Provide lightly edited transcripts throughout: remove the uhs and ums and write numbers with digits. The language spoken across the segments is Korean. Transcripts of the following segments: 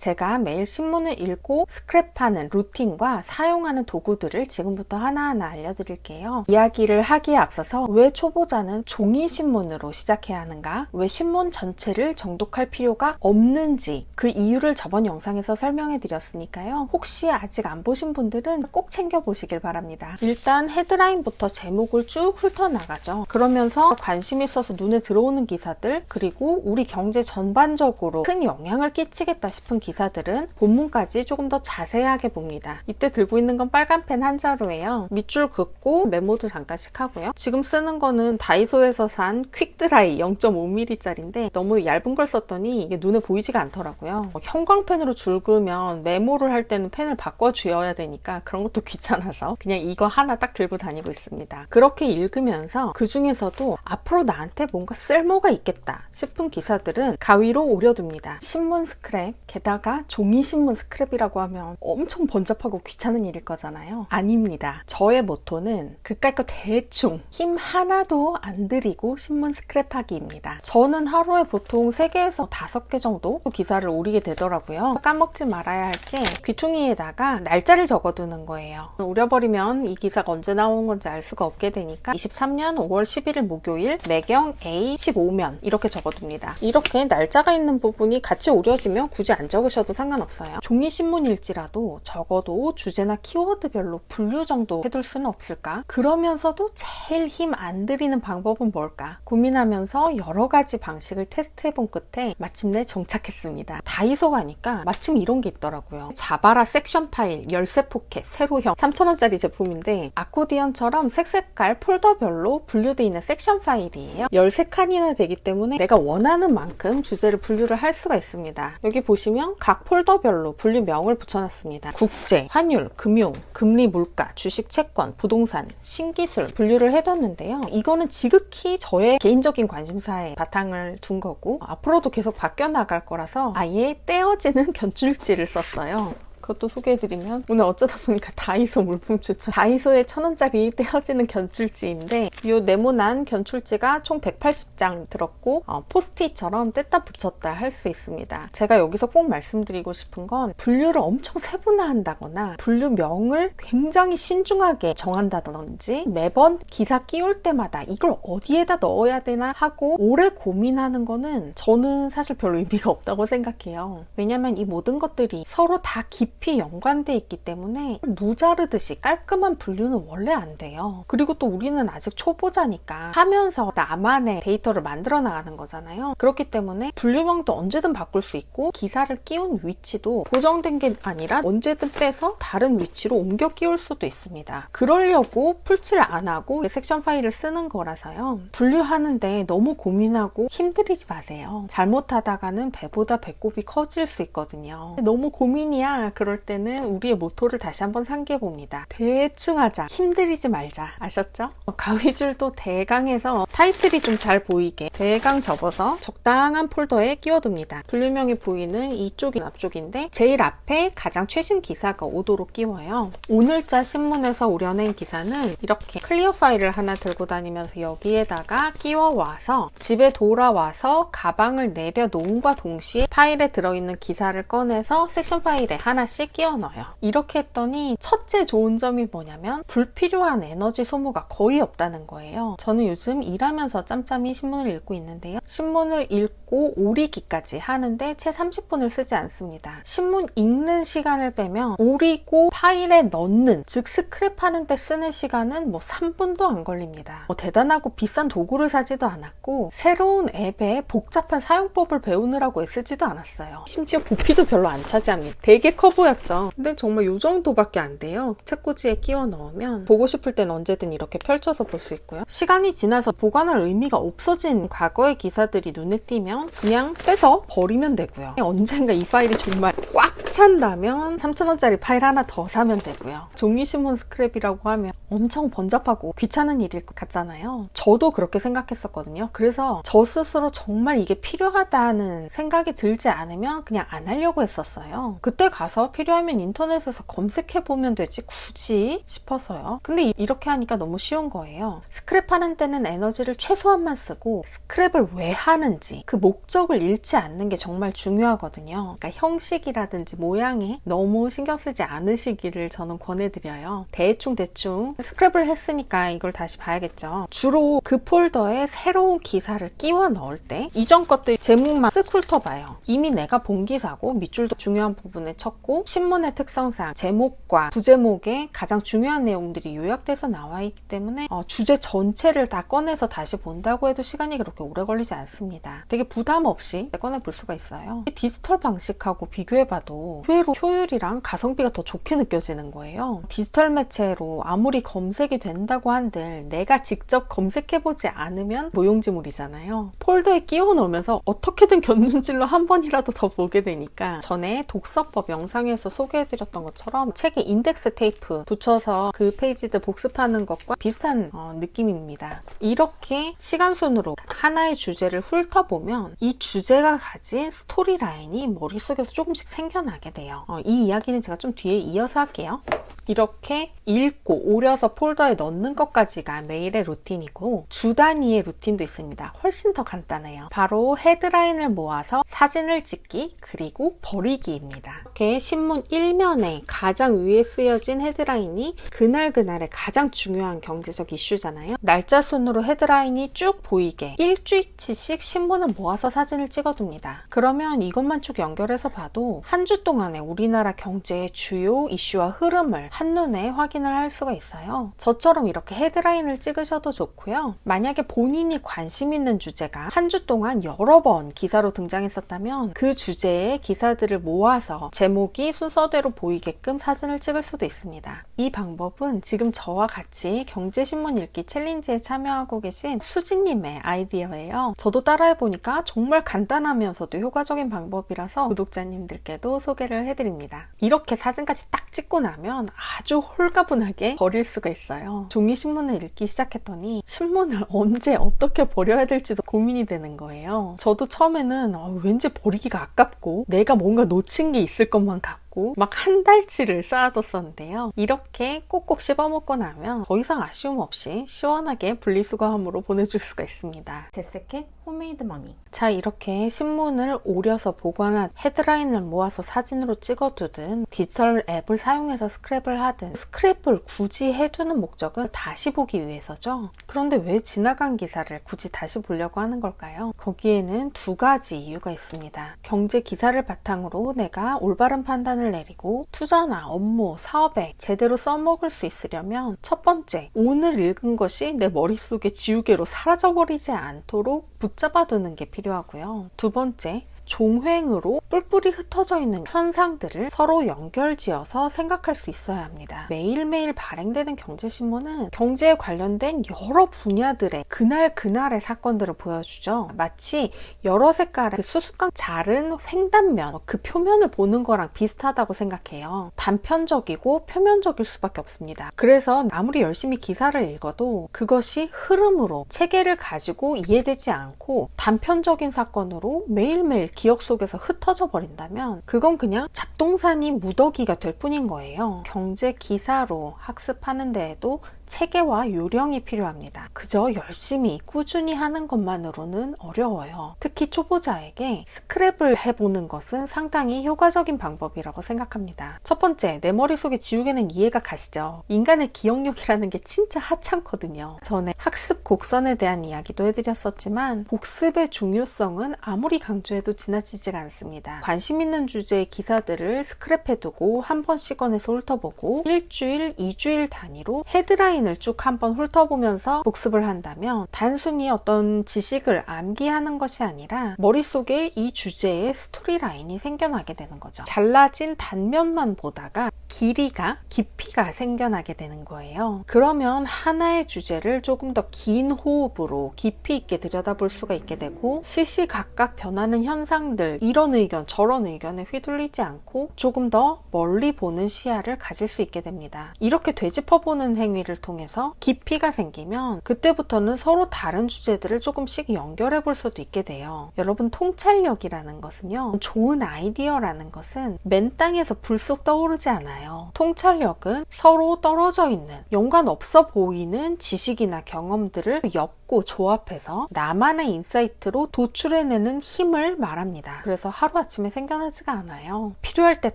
제가 매일 신문을 읽고 스크랩하는 루틴과 사용하는 도구들을 지금부터 하나하나 알려드릴게요. 이야기를 하기에 앞서서 왜 초보자는 종이 신문으로 시작해야 하는가, 왜 신문 전체를 정독할 필요가 없는지 그 이유를 저번 영상에서 설명해 드렸으니까요. 혹시 아직 안 보신 분들은 꼭 챙겨보시길 바랍니다. 일단 헤드라인부터 제목을 쭉 훑어나가죠. 그러면서 관심 있어서 눈에 들어오는 기사들, 그리고 우리 경제 전반적으로 큰 영향을 끼치겠다 싶은 기사들은 본문까지 조금 더 자세하게 봅니다. 이때 들고 있는 건 빨간 펜 한 자루예요. 밑줄 긋고 메모도 잠깐씩 하고요. 지금 쓰는 거는 다이소에서 산 퀵드라이 0.5mm짜리인데 너무 얇은 걸 썼더니 이게 눈에 보이지가 않더라고요. 형광펜으로 줄 그으면 메모를 할 때는 펜을 바꿔 쥐어야 되니까 그런 것도 귀찮아서 그냥 이거 하나 딱 들고 다니고 있습니다. 그렇게 읽으면서 그 중에서도 앞으로 나한테 뭔가 쓸모가 있겠다 싶은 기사들은 가위로 오려둡니다. 신문 스크랩, 게다가 종이 신문 스크랩이라고 하면 엄청 번잡하고 귀찮은 일일 거잖아요. 아닙니다. 저의 모토는 그깟 거 대충 힘 하나도 안 들이고 신문 스크랩하기입니다. 저는 하루에 보통 3개에서 5개 정도 기사를 오리게 되더라고요. 까먹지 말아야 할 게 귀퉁이에다가 날짜를 적어두는 거예요. 오려버리면 이 기사가 언제 나온 건지 알 수가 없게 되니까 23년 5월 11일 목요일 매경 A 15면 이렇게 적어둡니다. 이렇게 날짜가 있는 부분이 같이 오려지면 굳이 안 적으셔도 상관없어요. 종이 신문일지라도 적어도 주제나 키워드별로 분류 정도 해둘 수는 없을까? 그러면서도 제일 힘 안 들이는 방법은 뭘까? 고민하면서 여러 가지 방식을 테스트해본 끝에 마침내 정착했습니다. 다이소 가니까 마침 이런 게 있더라고요. 자바라 섹션 파일 열쇠 포켓 세로형 3,000원짜리 제품인데 아코디언처럼 색깔 폴더별로 분류되어 있는 섹션 파일이에요. 13칸이나 되기 때문에 내가 원하는 만큼 주제를 분류를 할 수가 있습니다. 여기 보시면 각 폴더별로 분류명을 붙여놨습니다. 국제, 환율, 금융, 금리, 물가, 주식, 채권, 부동산, 신기술 분류를 해뒀는데요. 이거는 지극히 저의 개인적인 관심사에 바탕을 둔 거고 앞으로도 계속 바뀌어 나갈 거라서 아예 떼어지는 견출지를 썼어요. 그것도 소개해드리면 오늘 어쩌다 보니까 다이소 물품 추천, 다이소의 1,000원짜리 떼어지는 견출지인데 이 네모난 견출지가 총 180장 들었고 포스트잇처럼 뗐다 붙였다 할 수 있습니다. 제가 여기서 꼭 말씀드리고 싶은 건 분류를 엄청 세분화한다거나 분류명을 굉장히 신중하게 정한다든지 매번 기사 끼울 때마다 이걸 어디에다 넣어야 되나 하고 오래 고민하는 거는 저는 사실 별 의미가 없다고 생각해요. 왜냐면 이 모든 것들이 서로 다 깊이 연관돼 있기 때문에 무자르듯이 깔끔한 분류는 원래 안 돼요. 그리고 또 우리는 아직 초보자니까 하면서 나만의 데이터를 만들어 나가는 거잖아요. 그렇기 때문에 분류명도 언제든 바꿀 수 있고 기사를 끼운 위치도 고정된 게 아니라 언제든 빼서 다른 위치로 옮겨 끼울 수도 있습니다. 그러려고 풀칠 안 하고 섹션 파일을 쓰는 거라서요. 분류하는데 너무 고민하고 힘들이지 마세요. 잘못하다가는 배보다 배꼽이 커질 수 있거든요. 너무 고민이야. 그럴 때는 우리의 모토를 다시 한번 상기해봅니다. 대충 하자. 힘들이지 말자. 아셨죠? 가위줄도 대강해서 타이틀이 좀 잘 보이게 대강 접어서 적당한 폴더에 끼워둡니다. 분류명이 보이는 이쪽이 앞쪽인데 제일 앞에 가장 최신 기사가 오도록 끼워요. 오늘자 신문에서 오려낸 기사는 이렇게 클리어 파일을 하나 들고 다니면서 여기에다가 끼워와서 집에 돌아와서 가방을 내려놓음과 동시에 파일에 들어있는 기사를 꺼내서 섹션 파일에 하나씩 끼워 넣어요. 이렇게 했더니 첫째 좋은 점이 뭐냐면 불필요한 에너지 소모가 거의 없다는 거예요. 저는 요즘 일하면서 짬짬이 신문을 읽고 있는데요. 신문을 읽고 오리기까지 하는데 채 30분을 쓰지 않습니다. 신문 읽는 시간을 빼면 오리고 파일에 넣는, 즉 스크랩하는 데 쓰는 시간은 3분도 안 걸립니다. 대단하고 비싼 도구를 사지도 않았고 새로운 앱의 복잡한 사용법을 배우느라고 애쓰지도 않았어요. 심지어 부피도 별로 안 차지합니다. 되게 커 보였죠. 근데 정말 이 정도밖에 안 돼요. 책꽂이에 끼워 넣으면 보고 싶을 땐 언제든 이렇게 펼쳐서 볼 수 있고요. 시간이 지나서 보관할 의미가 없어진 과거의 기사들이 눈에 띄면 그냥 빼서 버리면 되고요. 언젠가 이 파일이 정말 꽉 귀찮다면 3,000원짜리 파일 하나 더 사면 되고요. 종이신문 스크랩이라고 하면 엄청 번잡하고 귀찮은 일일 것 같잖아요. 저도 그렇게 생각했었거든요. 그래서 저 스스로 정말 이게 필요하다는 생각이 들지 않으면 그냥 안 하려고 했었어요. 그때 가서 필요하면 인터넷에서 검색해보면 되지 굳이 싶어서요. 근데 이렇게 하니까 너무 쉬운 거예요. 스크랩 하는 때는 에너지를 최소한만 쓰고 스크랩을 왜 하는지 그 목적을 잃지 않는 게 정말 중요하거든요. 그러니까 형식이라든지 모양에 너무 신경 쓰지 않으시기를 저는 권해드려요. 대충 스크랩을 했으니까 이걸 다시 봐야겠죠. 주로 그 폴더에 새로운 기사를 끼워 넣을 때 이전 것들 제목만 쓱 훑어봐요. 이미 내가 본 기사고 밑줄도 중요한 부분에 쳤고 신문의 특성상 제목과 부제목에 가장 중요한 내용들이 요약돼서 나와 있기 때문에 주제 전체를 다 꺼내서 다시 본다고 해도 시간이 그렇게 오래 걸리지 않습니다. 되게 부담 없이 꺼내 볼 수가 있어요. 디지털 방식하고 비교해봐도 의외로 효율이랑 가성비가 더 좋게 느껴지는 거예요. 디지털 매체로 아무리 검색이 된다고 한들 내가 직접 검색해보지 않으면 무용지물이잖아요. 폴더에 끼워 넣으면서 어떻게든 견눈질로 한 번이라도 더 보게 되니까 전에 독서법 영상에서 소개해드렸던 것처럼 책에 인덱스 테이프 붙여서 그 페이지들 복습하는 것과 비슷한 느낌입니다. 이렇게 시간순으로 하나의 주제를 훑어보면 이 주제가 가진 스토리라인이 머릿속에서 조금씩 생겨나게 돼요. 이 이야기는 제가 좀 뒤에 이어서 할게요. 이렇게 읽고 오려서 폴더에 넣는 것까지가 매일의 루틴이고 주 단위의 루틴도 있습니다. 훨씬 더 간단해요. 바로 헤드라인을 모아서 사진을 찍기 그리고 버리기입니다. 이렇게 신문 1면에 가장 위에 쓰여진 헤드라인이 그날의 가장 중요한 경제적 이슈잖아요. 날짜 순으로 헤드라인이 쭉 보이게 일주일치씩 신문을 모아서 사진을 찍어둡니다. 그러면 이것만 쭉 연결해서 봐도 한 주 동안의 우리나라 경제의 주요 이슈와 흐름을 한눈에 확인을 할 수가 있어요. 저처럼 이렇게 헤드라인을 찍으셔도 좋고요. 만약에 본인이 관심 있는 주제가 한 주 동안 여러 번 기사로 등장했었다면 그 주제의 기사들을 모아서 제목이 순서대로 보이게끔 사진을 찍을 수도 있습니다. 이 방법은 지금 저와 같이 경제신문 읽기 챌린지에 참여하고 계신 수진님의 아이디어예요. 저도 따라해보니까 정말 간단하면서도 효과적인 방법이라서 구독자님들께도 소개를 해드립니다. 이렇게 사진까지 딱 찍고 나면 아주 홀가분하게 버릴 수가 있어요. 종이신문을 읽기 시작했더니 신문을 언제 어떻게 버려야 될지도 고민이 되는 거예요. 저도 처음에는 왠지 버리기가 아깝고 내가 뭔가 놓친 게 있을 것만 같고 막 한 달치를 쌓아뒀었는데요. 이렇게 꼭꼭 씹어먹고 나면 더 이상 아쉬움 없이 시원하게 분리수거함으로 보내줄 수가 있습니다. 제세켓 홈메이드 머니. 자, 이렇게 신문을 오려서 보관한 헤드라인을 모아서 사진으로 찍어두든 디지털 앱을 사용해서 스크랩을 하든 스크랩을 굳이 해두는 목적은 다시 보기 위해서죠. 그런데 왜 지나간 기사를 굳이 다시 보려고 하는 걸까요? 거기에는 두 가지 이유가 있습니다. 경제 기사를 바탕으로 내가 올바른 판단을 내리고 투자나 업무, 사업에 제대로 써먹을 수 있으려면 첫 번째, 오늘 읽은 것이 내 머릿속에 지우개로 사라져버리지 않도록 붙잡아두는 게 필요하고요. 두 번째, 종횡으로 뿔뿔이 흩어져 있는 현상들을 서로 연결지어서 생각할 수 있어야 합니다. 매일매일 발행되는 경제신문은 경제에 관련된 여러 분야들의 그날의 사건들을 보여주죠. 마치 여러 색깔의 수수깡 자른 횡단면, 그 표면을 보는 거랑 비슷하다고 생각해요. 단편적이고 표면적일 수밖에 없습니다. 그래서 아무리 열심히 기사를 읽어도 그것이 흐름으로 체계를 가지고 이해되지 않고 단편적인 사건으로 매일매일 기억 속에서 흩어져 버린다면 그건 그냥 잡동사니 무더기가 될 뿐인 거예요. 경제 기사로 학습하는 데에도 체계와 요령이 필요합니다. 그저 열심히 꾸준히 하는 것만으로는 어려워요. 특히 초보자에게 스크랩을 해보는 것은 상당히 효과적인 방법이라고 생각합니다. 첫 번째, 내 머릿속에 지우개는 이해가 가시죠? 인간의 기억력이라는 게 진짜 하찮거든요. 전에 학습 곡선에 대한 이야기도 해드렸었지만 복습의 중요성은 아무리 강조해도 지나치지가 않습니다. 관심 있는 주제의 기사들을 스크랩해두고 한 번씩 꺼내서 훑어보고 일주일, 2주일 단위로 헤드라인 을 쭉 한번 훑어보면서 복습을 한다면 단순히 어떤 지식을 암기하는 것이 아니라 머릿속에 이 주제의 스토리라인이 생겨나게 되는 거죠. 잘라진 단면만 보다가 길이가, 깊이가 생겨나게 되는 거예요. 그러면 하나의 주제를 조금 더 긴 호흡으로 깊이 있게 들여다볼 수가 있게 되고 시시각각 변하는 현상들, 이런 의견 저런 의견에 휘둘리지 않고 조금 더 멀리 보는 시야를 가질 수 있게 됩니다. 이렇게 되짚어보는 행위를 통해서 깊이가 생기면 그때부터는 서로 다른 주제들을 조금씩 연결해 볼 수도 있게 돼요. 여러분, 통찰력이라는 것은요, 좋은 아이디어라는 것은 맨 땅에서 불쑥 떠오르지 않아요. 통찰력은 서로 떨어져 있는, 연관 없어 보이는 지식이나 경험들을 엮고 조합해서 나만의 인사이트로 도출해내는 힘을 말합니다. 그래서 하루아침에 생겨나지가 않아요. 필요할 때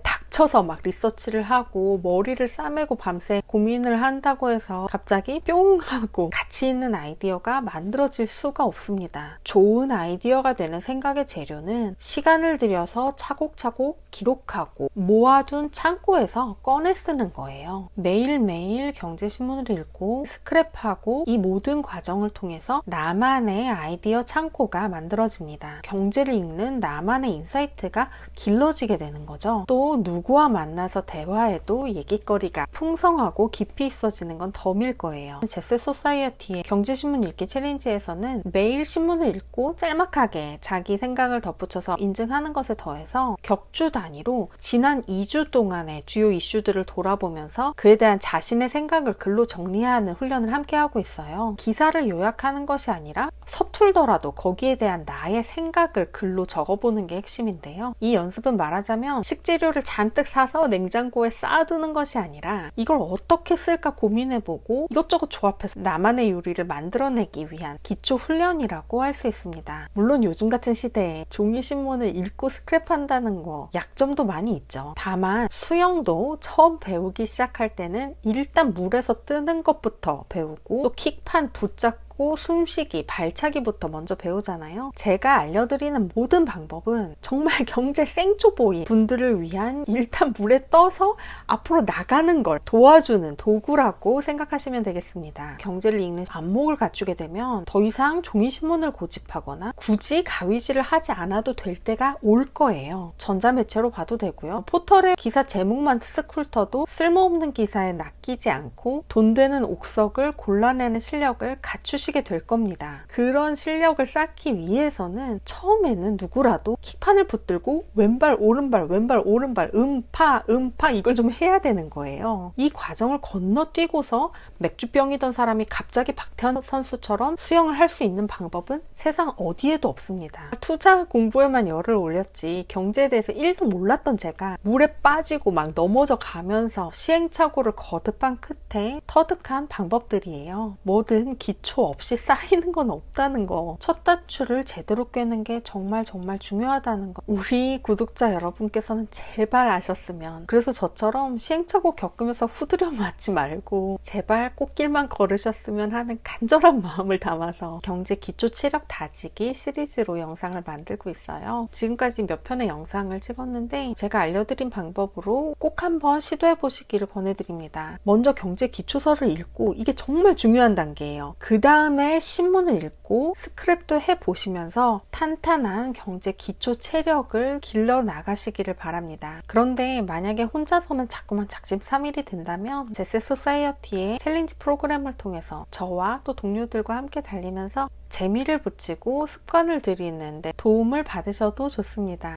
닥쳐서 막 리서치를 하고 머리를 싸매고 밤새 고민을 한다고 해서 갑자기 뿅 하고 가치 있는 아이디어가 만들어질 수가 없습니다. 좋은 아이디어가 되는 생각의 재료는 시간을 들여서 차곡차곡 기록하고 모아둔 창고에서 꺼내 쓰는 거예요. 매일매일 경제신문을 읽고 스크랩하고 이 모든 과정을 통해서 나만의 아이디어 창고가 만들어집니다. 경제를 읽는 나만의 인사이트가 길러지게 되는 거죠. 또 누구와 만나서 대화해도 얘기거리가 풍성하고 깊이 있어지는 건 덤일 거예요. 제세 소사이어티의 경제신문 읽기 챌린지에서는 매일 신문을 읽고 짤막하게 자기 생각을 덧붙여서 인증하는 것에 더해서 격주 단위로 지난 2주 동안의 주요 이슈들을 돌아보면서 그에 대한 자신의 생각을 글로 정리하는 훈련을 함께 하고 있어요. 기사를 요약하는 것이 아니라 서툴더라도 거기에 대한 나의 생각을 글로 적어보는 게 핵심인데요. 이 연습은 말하자면 식재료를 잔뜩 사서 냉장고에 쌓아두는 것이 아니라 이걸 어떻게 쓸까 고민해보고 이것저것 조합해서 나만의 요리를 만들어내기 위한 기초 훈련이라고 할 수 있습니다. 물론 요즘 같은 시대에 종이신문을 읽고 스크랩한다는 거 약점도 많이 있죠. 다만 수영도 처음 배우기 시작할 때는 일단 물에서 뜨는 것부터 배우고 또 킥판 붙잡고 숨쉬기, 발차기부터 먼저 배우잖아요. 제가 알려드리는 모든 방법은 정말 경제 생초보이 분들을 위한 일단 물에 떠서 앞으로 나가는 걸 도와주는 도구라고 생각하시면 되겠습니다. 경제를 읽는 안목을 갖추게 되면 더 이상 종이신문을 고집하거나 굳이 가위질을 하지 않아도 될 때가 올 거예요. 전자매체로 봐도 되고요. 포털에 기사 제목만 쓱 훑어도 쓸모없는 기사에 낚이지 않고 돈 되는 옥석을 골라내는 실력을 갖추시게 될 겁니다. 그런 실력을 쌓기 위해서는 처음에는 누구라도 킥판을 붙들고 왼발 오른발 왼발 오른발 음파 이걸 좀 해야 되는 거예요. 이 과정을 건너뛰고서 맥주병이던 사람이 갑자기 박태환 선수처럼 수영을 할 수 있는 방법은 세상 어디에도 없습니다. 투자 공부에만 열을 올렸지 경제에 대해서 1도 몰랐던 제가 물에 빠지고 막 넘어져 가면서 시행착오를 거듭한 끝에 터득한 방법들이에요. 뭐든 기초 없이 쌓이는 건 없다는 거, 첫 단추를 제대로 꿰는 게 정말 중요하다는 거 우리 구독자 여러분께서는 제발 아셨으면. 그래서 저처럼 시행착오 겪으면서 후두려 맞지 말고 제발 꽃길만 걸으셨으면 하는 간절한 마음을 담아서 경제 기초 체력 다지기 시리즈로 영상을 만들고 있어요. 지금까지 몇 편의 영상을 찍었는데 제가 알려드린 방법으로 꼭 한번 시도해 보시기를 권해드립니다. 먼저 경제 기초서를 읽고, 이게 정말 중요한 단계예요. 그 다음에 신문을 읽고 스크랩도 해보시면서 탄탄한 경제 기초 체력을 길러 나가시기를 바랍니다. 그런데 만약에 혼자서는 자꾸만 작심삼일이 된다면 제세 소사이어티의 챌린지 프로그램을 통해서 저와 또 동료들과 함께 달리면서 재미를 붙이고 습관을 들이는데 도움을 받으셔도 좋습니다.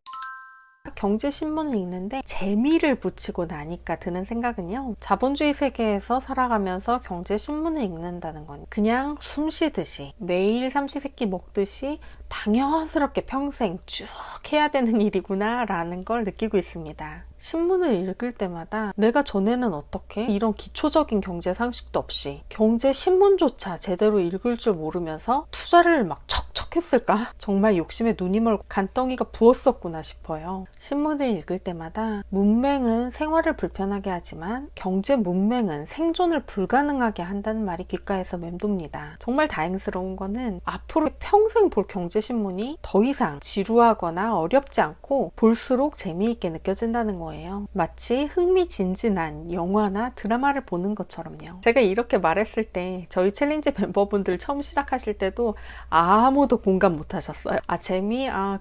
경제신문을 읽는데 재미를 붙이고 나니까 드는 생각은요, 자본주의 세계에서 살아가면서 경제신문을 읽는다는 건 그냥 숨 쉬듯이 매일 삼시세끼 먹듯이 당연스럽게 평생 쭉 해야 되는 일이구나 라는 걸 느끼고 있습니다. 신문을 읽을 때마다 내가 전에는 어떻게 이런 기초적인 경제 상식도 없이 경제 신문조차 제대로 읽을 줄 모르면서 투자를 막 척척 했을까? 정말 욕심에 눈이 멀고 간덩이가 부었었구나 싶어요. 신문을 읽을 때마다 문맹은 생활을 불편하게 하지만 경제 문맹은 생존을 불가능하게 한다는 말이 귓가에서 맴돕니다. 정말 다행스러운 거는 앞으로 평생 볼 경제 경제신문이 더 이상 지루하거나 어렵지 않고 볼수록 재미있게 느껴진다는 거예요. 마치 흥미진진한 영화나 드라마를 보는 것처럼요. 제가 이렇게 말했을 때 저희 챌린지 멤버분들 처음 시작하실 때도 아무도 공감 못 하셨어요.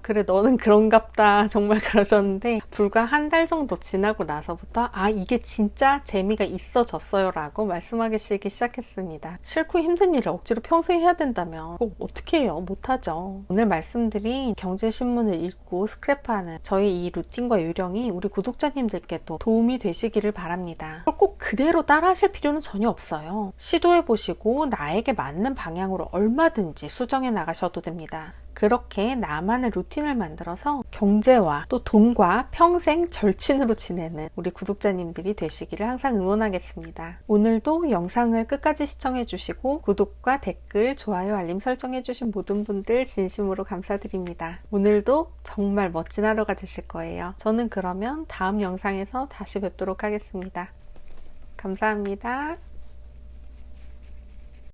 그래 너는 그런갑다 정말 그러셨는데, 불과 한 달 정도 지나고 나서부터 이게 진짜 재미가 있어졌어요 라고 말씀하시기 시작했습니다. 싫고 힘든 일을 억지로 평생 해야 된다면 꼭 어떻게 해요? 못하죠. 오늘 말씀드린 경제신문을 읽고 스크랩하는 저희 이 루틴과 요령이 우리 구독자님들께도 도움이 되시기를 바랍니다. 꼭 그대로 따라 하실 필요는 전혀 없어요. 시도해보시고 나에게 맞는 방향으로 얼마든지 수정해 나가셔도 됩니다. 그렇게 나만의 루틴을 만들어서 경제와 또 돈과 평생 절친으로 지내는 우리 구독자님들이 되시기를 항상 응원하겠습니다. 오늘도 영상을 끝까지 시청해주시고 구독과 댓글, 좋아요, 알림 설정해주신 모든 분들 진심으로 감사드립니다. 오늘도 정말 멋진 하루가 되실 거예요. 저는 그러면 다음 영상에서 다시 뵙도록 하겠습니다. 감사합니다.